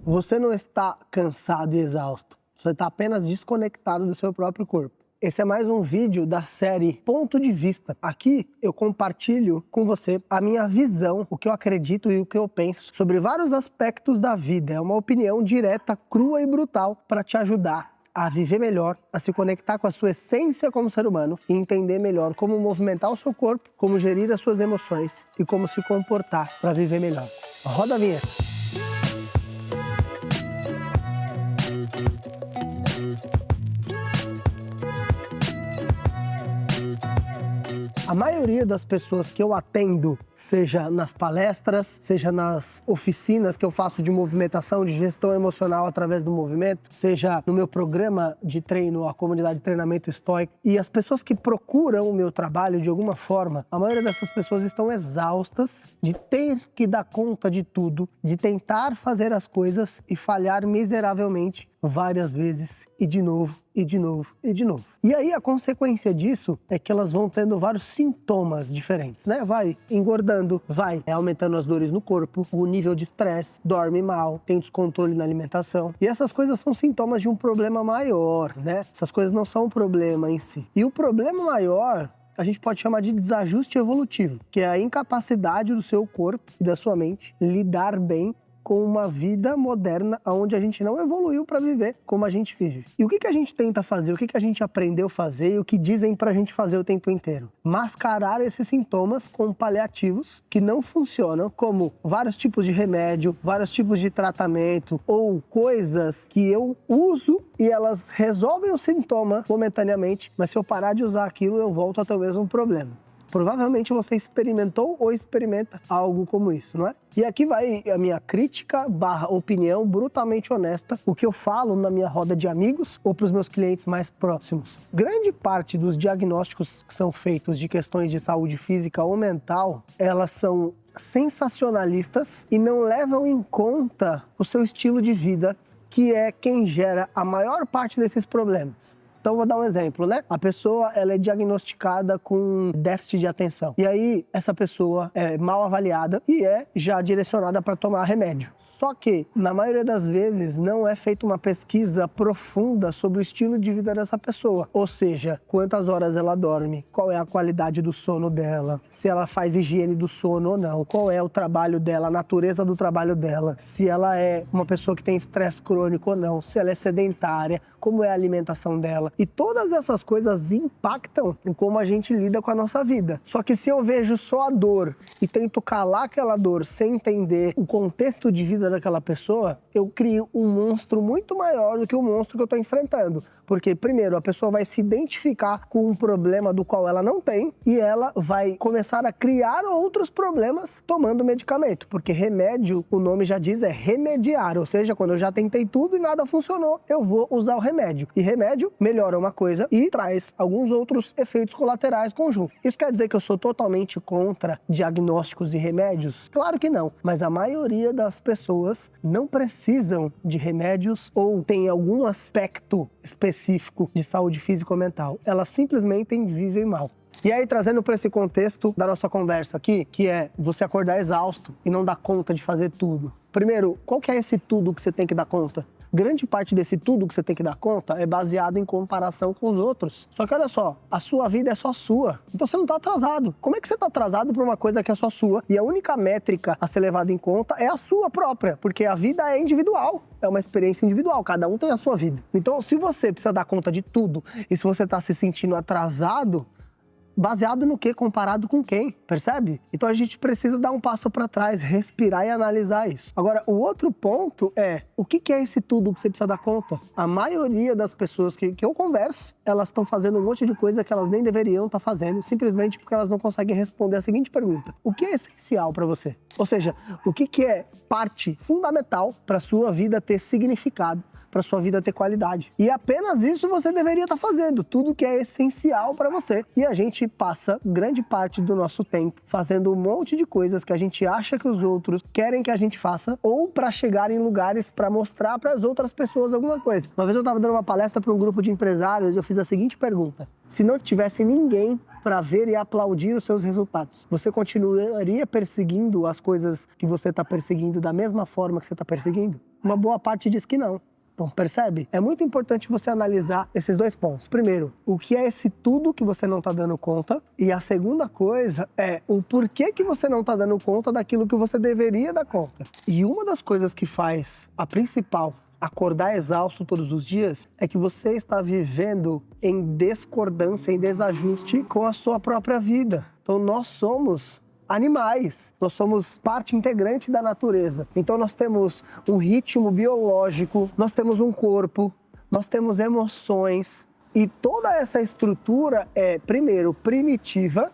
Você não está cansado e exausto. Você está apenas desconectado do seu próprio corpo. Esse é mais um vídeo da série Ponto de Vista. Aqui eu compartilho com você a minha visão, o que eu acredito e o que eu penso sobre vários aspectos da vida. É uma opinião direta, crua e brutal para te ajudar a viver melhor, a se conectar com a sua essência como ser humano e entender melhor como movimentar o seu corpo, como gerir as suas emoções e como se comportar para viver melhor. Roda a vinheta. A maioria das pessoas que eu atendo, seja nas palestras, seja nas oficinas que eu faço de movimentação, de gestão emocional através do movimento, seja no meu programa de treino, a comunidade de treinamento estoico, e as pessoas que procuram o meu trabalho de alguma forma, a maioria dessas pessoas estão exaustas de ter que dar conta de tudo, de tentar fazer as coisas e falhar miseravelmente várias vezes e de novo, e de novo, e de novo. E aí a consequência disso é que elas vão tendo vários sintomas diferentes, né? Vai engordando, vai aumentando as dores no corpo, o nível de estresse, dorme mal, tem descontrole na alimentação. E essas coisas são sintomas de um problema maior, né? Essas coisas não são um problema em si. E o problema maior a gente pode chamar de desajuste evolutivo, que é a incapacidade do seu corpo e da sua mente lidar bem com uma vida moderna onde a gente não evoluiu para viver como a gente vive. E o que a gente tenta fazer, o que a gente aprendeu a fazer e o que dizem pra gente fazer o tempo inteiro? Mascarar esses sintomas com paliativos que não funcionam, como vários tipos de remédio, vários tipos de tratamento ou coisas que eu uso e elas resolvem o sintoma momentaneamente, mas se eu parar de usar aquilo, eu volto a ter o mesmo problema. Provavelmente você experimentou ou experimenta algo como isso, não é? E aqui vai a minha crítica / opinião brutalmente honesta, o que eu falo na minha roda de amigos ou para os meus clientes mais próximos. Grande parte dos diagnósticos que são feitos de questões de saúde física ou mental, elas são sensacionalistas e não levam em conta o seu estilo de vida, que é quem gera a maior parte desses problemas. Então, vou dar um exemplo, né? A pessoa, ela é diagnosticada com déficit de atenção. E aí, essa pessoa é mal avaliada e é já direcionada para tomar remédio. Só que, na maioria das vezes, não é feita uma pesquisa profunda sobre o estilo de vida dessa pessoa. Ou seja, quantas horas ela dorme, qual é a qualidade do sono dela, se ela faz higiene do sono ou não, qual é o trabalho dela, a natureza do trabalho dela, se ela é uma pessoa que tem estresse crônico ou não, se ela é sedentária, como é a alimentação dela. E todas essas coisas impactam em como a gente lida com a nossa vida. Só que se eu vejo só a dor e tento calar aquela dor sem entender o contexto de vida daquela pessoa, eu crio um monstro muito maior do que o monstro que eu estou enfrentando. Porque, primeiro, a pessoa vai se identificar com um problema do qual ela não tem e ela vai começar a criar outros problemas tomando medicamento. Porque remédio, o nome já diz, é remediar. Ou seja, quando eu já tentei tudo e nada funcionou, eu vou usar o remédio. E remédio melhora uma coisa e traz alguns outros efeitos colaterais conjuntos. Isso quer dizer que eu sou totalmente contra diagnósticos e remédios? Claro que não. Mas a maioria das pessoas não precisam de remédios ou tem algum aspecto específico de saúde física ou mental. Elas simplesmente vivem mal. E aí, trazendo para esse contexto da nossa conversa aqui, que é você acordar exausto e não dar conta de fazer tudo. Primeiro, qual que é esse tudo que você tem que dar conta? Grande parte desse tudo que você tem que dar conta é baseado em comparação com os outros. Só que olha só, a sua vida é só sua. Então você não está atrasado. Como é que você está atrasado para uma coisa que é só sua? E a única métrica a ser levada em conta é a sua própria, porque a vida é individual. É uma experiência individual, cada um tem a sua vida. Então, se você precisa dar conta de tudo e se você está se sentindo atrasado, baseado no quê? Comparado com quem? Percebe? Então a gente precisa dar um passo para trás, respirar e analisar isso. Agora, o outro ponto é, o que é esse tudo que você precisa dar conta? A maioria das pessoas que eu converso, elas estão fazendo um monte de coisa que elas nem deveriam estar fazendo, simplesmente porque elas não conseguem responder a seguinte pergunta: o que é essencial para você? Ou seja, o que é parte fundamental para sua vida ter significado, para sua vida ter qualidade. E apenas isso você deveria estar fazendo, tudo que é essencial para você. E a gente passa grande parte do nosso tempo fazendo um monte de coisas que a gente acha que os outros querem que a gente faça, ou para chegar em lugares para mostrar para as outras pessoas alguma coisa. Uma vez eu estava dando uma palestra para um grupo de empresários e eu fiz a seguinte pergunta: se não tivesse ninguém para ver e aplaudir os seus resultados, você continuaria perseguindo as coisas que você está perseguindo da mesma forma que você está perseguindo? Uma boa parte diz que não. Então, percebe? É muito importante você analisar esses dois pontos. Primeiro, o que é esse tudo que você não está dando conta? E a segunda coisa é o porquê que você não está dando conta daquilo que você deveria dar conta. E uma das coisas que faz a principal acordar exausto todos os dias é que você está vivendo em discordância, em desajuste com a sua própria vida. Então nós somos animais, nós somos parte integrante da natureza. Então nós temos um ritmo biológico, nós temos um corpo, nós temos emoções e toda essa estrutura é, primeiro, primitiva.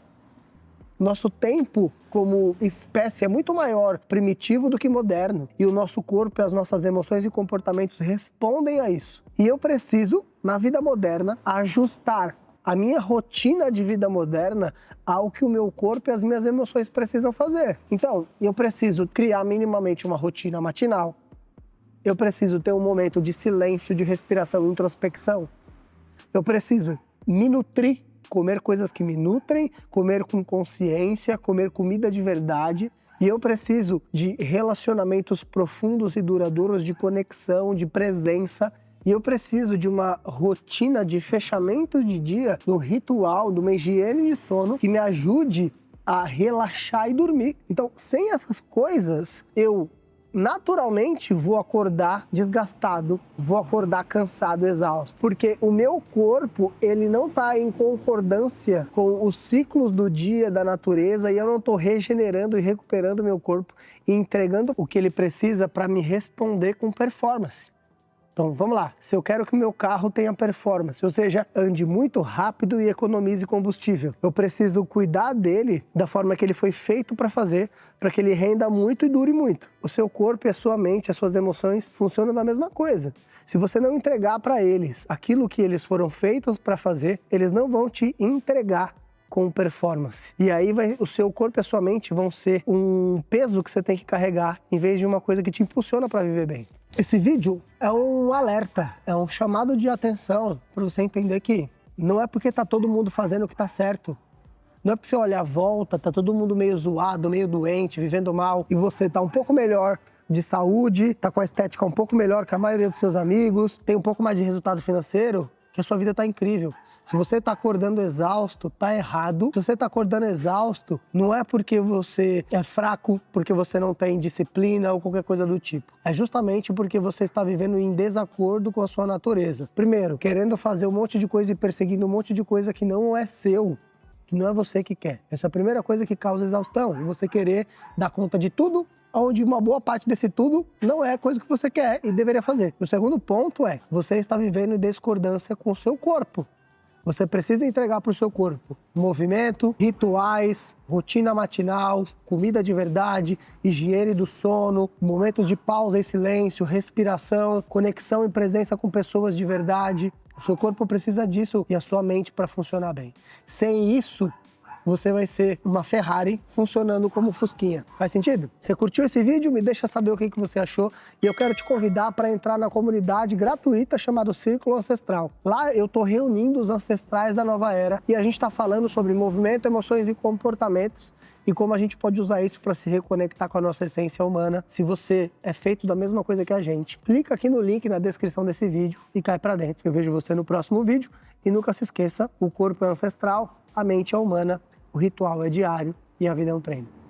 Nosso tempo como espécie é muito maior primitivo do que moderno. E o nosso corpo e as nossas emoções e comportamentos respondem a isso. E eu preciso, na vida moderna, ajustar a minha rotina de vida moderna ao que o meu corpo e as minhas emoções precisam fazer. Então, eu preciso criar minimamente uma rotina matinal. Eu preciso ter um momento de silêncio, de respiração, introspecção. Eu preciso me nutrir, comer coisas que me nutrem, comer com consciência, comer comida de verdade. E eu preciso de relacionamentos profundos e duradouros, de conexão, de presença. E eu preciso de uma rotina de fechamento de dia, do ritual, de uma higiene de sono que me ajude a relaxar e dormir. Então, sem essas coisas, eu naturalmente vou acordar desgastado, vou acordar cansado, exausto. Porque o meu corpo, ele não está em concordância com os ciclos do dia, da natureza, e eu não estou regenerando e recuperando o meu corpo e entregando o que ele precisa para me responder com performance. Então, vamos lá. Se eu quero que o meu carro tenha performance, ou seja, ande muito rápido e economize combustível, eu preciso cuidar dele da forma que ele foi feito para fazer, para que ele renda muito e dure muito. O seu corpo e a sua mente, as suas emoções funcionam da mesma coisa. Se você não entregar para eles aquilo que eles foram feitos para fazer, eles não vão te entregar com performance. E aí o seu corpo e a sua mente vão ser um peso que você tem que carregar, em vez de uma coisa que te impulsiona para viver bem. Esse vídeo é um alerta, é um chamado de atenção para você entender que não é porque tá todo mundo fazendo o que tá certo. Não é porque você olha à volta, tá todo mundo meio zoado, meio doente, vivendo mal, e você tá um pouco melhor de saúde, tá com a estética um pouco melhor que a maioria dos seus amigos, tem um pouco mais de resultado financeiro, que a sua vida tá incrível. Se você está acordando exausto, tá errado. Se você está acordando exausto, não é porque você é fraco, porque você não tem disciplina ou qualquer coisa do tipo. É justamente porque você está vivendo em desacordo com a sua natureza. Primeiro, querendo fazer um monte de coisa e perseguindo um monte de coisa que não é seu, que não é você que quer. Essa é a primeira coisa que causa exaustão. E você querer dar conta de tudo, onde uma boa parte desse tudo não é coisa que você quer e deveria fazer. O segundo ponto é, você está vivendo em discordância com o seu corpo. Você precisa entregar para o seu corpo movimento, rituais, rotina matinal, comida de verdade, higiene do sono, momentos de pausa e silêncio, respiração, conexão e presença com pessoas de verdade. O seu corpo precisa disso e a sua mente para funcionar bem. Sem isso, você vai ser uma Ferrari funcionando como Fusquinha. Faz sentido? Você curtiu esse vídeo? Me deixa saber o que você achou. E eu quero te convidar para entrar na comunidade gratuita chamada Círculo Ancestral. Lá eu estou reunindo os ancestrais da nova era e a gente está falando sobre movimento, emoções e comportamentos e como a gente pode usar isso para se reconectar com a nossa essência humana. Se você é feito da mesma coisa que a gente, clica aqui no link na descrição desse vídeo e cai para dentro. Eu vejo você no próximo vídeo e nunca se esqueça, o corpo é ancestral, a mente é humana, o ritual é diário e a vida é um treino.